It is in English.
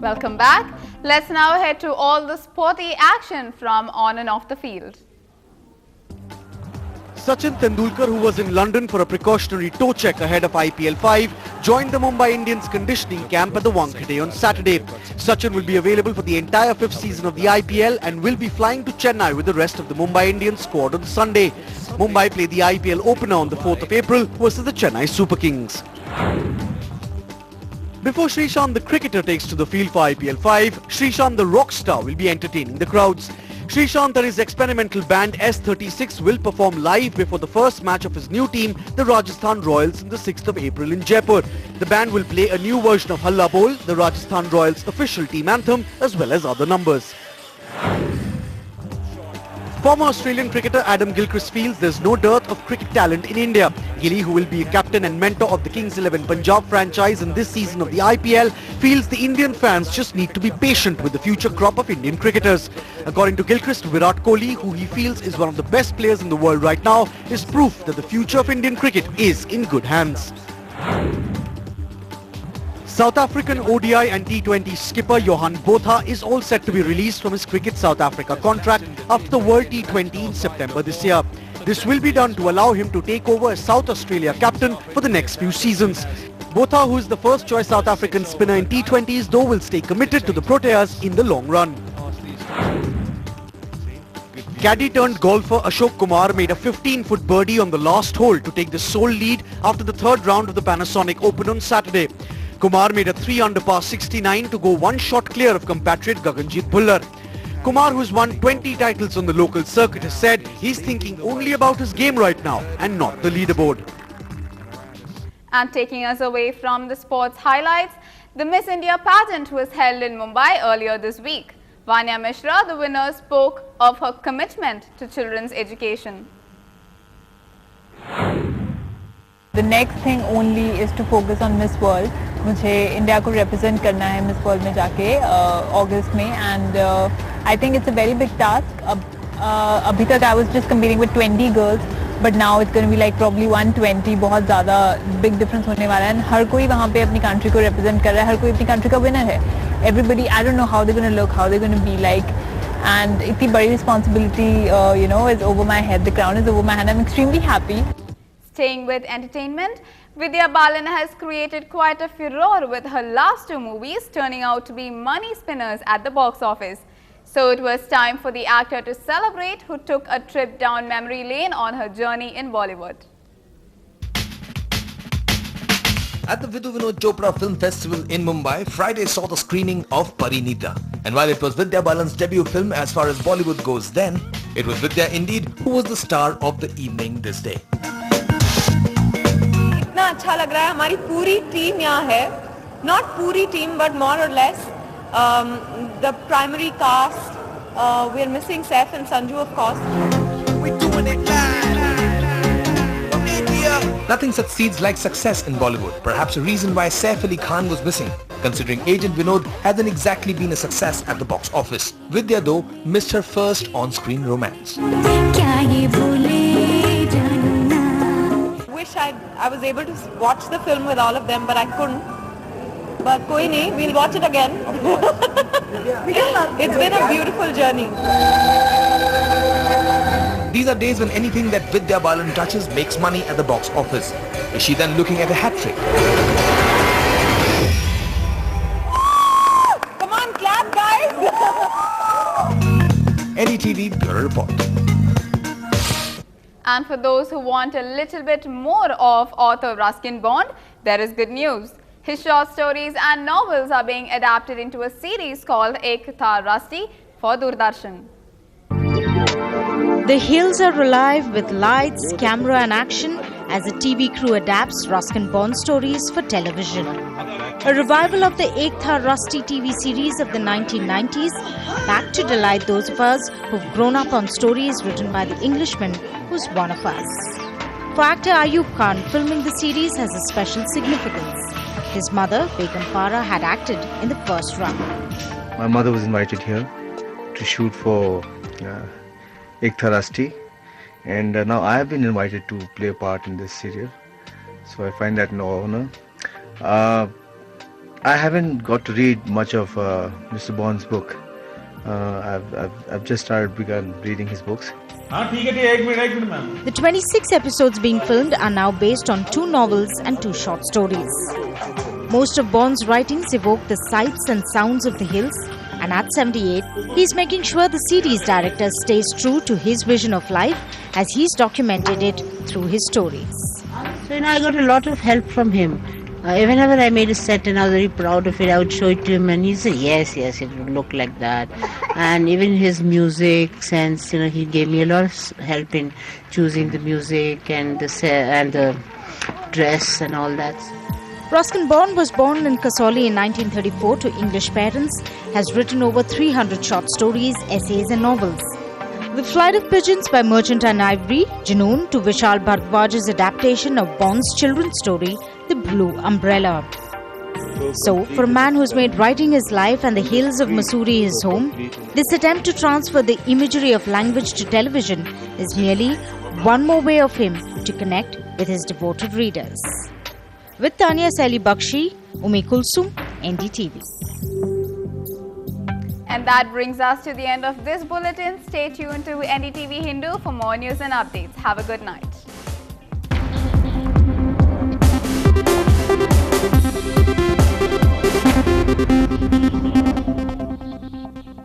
Welcome back. Let's now head to all the sporty action from on and off the field. Sachin Tendulkar, who was in London for a precautionary toe check ahead of IPL 5, joined the Mumbai Indians conditioning camp at the Wankhede on Saturday. Sachin will be available for the entire fifth season of the IPL and will be flying to Chennai with the rest of the Mumbai Indians squad on Sunday. Mumbai play the IPL opener on the 4th of April versus the Chennai Super Kings. Before Srishant the cricketer takes to the field for IPL 5, Srishant the rock star will be entertaining the crowds. Srishant and his experimental band S36 will perform live before the first match of his new team, the Rajasthan Royals, on the 6th of April in Jaipur. The band will play a new version of Halla Bol, the Rajasthan Royals' official team anthem, as well as other numbers. Former Australian cricketer Adam Gilchrist feels there's no dearth of cricket talent in India. Gilly, who will be a captain and mentor of the Kings 11 Punjab franchise in this season of the IPL, feels the Indian fans just need to be patient with the future crop of Indian cricketers. According to Gilchrist, Virat Kohli, who he feels is one of the best players in the world right now, is proof that the future of Indian cricket is in good hands. South African ODI and T20 skipper Johan Botha is all set to be released from his Cricket South Africa contract after the World T20 in September this year. This will be done to allow him to take over as South Australia captain for the next few seasons. Botha, who is the first choice South African spinner in T20s, though will stay committed to the Proteas in the long run. Caddy turned golfer Ashok Kumar made a 15-foot birdie on the last hole to take the sole lead after the third round of the Panasonic Open on Saturday. Kumar made a 3-under par 69 to go one shot clear of compatriot Gaganjeet Bhullar. Kumar, who's won 20 titles on the local circuit, has said he's thinking only about his game right now and not the leaderboard. And taking us away from the sports highlights, the Miss India pageant was held in Mumbai earlier this week. Vanya Mishra, the winner, spoke of her commitment to children's education. The next thing only is to focus on Miss World. मुझे India को represent करना है Miss World में जाके August में, and I think it's a very big task. अभी तक I was just competing with 20 girls, but now it's going to be like probably 120. बहुत ज़्यादा big difference होने वाला है, and हर कोई वहाँ पे अपनी country को represent कर रहा है, हर कोई अपनी country का winner है. Everybody, I don't know how they're going to look, how they're going to be like, and इतनी बड़ी responsibility, is over my head. The crown is over my head. I'm extremely happy. Staying with entertainment, Vidya Balan has created quite a furore with her last two movies turning out to be money spinners at the box office. So it was time for the actor to celebrate, who took a trip down memory lane on her journey in Bollywood. At the Vidhu Vinod Chopra Film Festival in Mumbai, Friday saw the screening of Parinita. And while it was Vidya Balan's debut film as far as Bollywood goes then, it was Vidya indeed who was the star of the evening this day. इतना अच्छा लग रहा है, हमारी पूरी team यहाँ है, not पूरी team but more or less the primary cast. We are missing Saif and Sanju, of course. We're doing it live from India. Nothing succeeds like success in Bollywood. Perhaps a reason why Saif Ali Khan was missing, considering Agent Vinod hasn't exactly been a success at the box office. Vidya though missed her first on-screen romance. Wish I was able to watch the film with all of them, but I couldn't. But koi nahi, we'll watch it again. It's been a beautiful journey. These are days when anything that Vidya Balan touches makes money at the box office. Is she then looking at a hat trick? Come on, clap, guys! NDTV Bureau Report. And for those who want a little bit more of author Ruskin Bond, there is good news. His short stories and novels are being adapted into a series called Ek Tha Rusty for Doordarshan. The hills are alive with lights, camera and action as a TV crew adapts Ruskin Bond stories for television. A revival of the Ek Tha Rusty TV series of the 1990s, back to delight those of us who've grown up on stories written by the Englishman who's one of us. For actor Ayub Khan, filming the series has a special significance. His mother, Begum Farah, had acted in the first run. My mother was invited here to shoot for Ek Tha Rusty, and now I have been invited to play a part in this serial. So I find that an honor. I haven't got to read much of Mr. Bond's book. I've just begun reading his books. The 26 episodes being filmed are now based on 2 novels and 2 short stories. Most of Bond's writings evoke the sights and sounds of the hills, and at 78, he's making sure the series director stays true to his vision of life as he's documented it through his stories. So, I got a lot of help from him. Whenever I made a set and I was very proud of it, I would show it to him and he said, yes, it would look like that. And even his music sense, he gave me a lot of help in choosing the music and the dress and all that. Ruskin Bond was born in Kasauli in 1934 to English parents, has written over 300 short stories, essays and novels. The Flight of Pigeons by Merchant and Ivory, Junoon, to Vishal Bhardwaj's adaptation of Bond's children's story, The Blue Umbrella. So, for a man who's made writing his life and the hills of Mussoorie his home, this attempt to transfer the imagery of language to television is merely one more way of him to connect with his devoted readers. With Tanya Saili Bakshi, Umi Kulsum, NDTV. And that brings us to the end of this bulletin. Stay tuned to NDTV Hindu for more news and updates. Have a good night.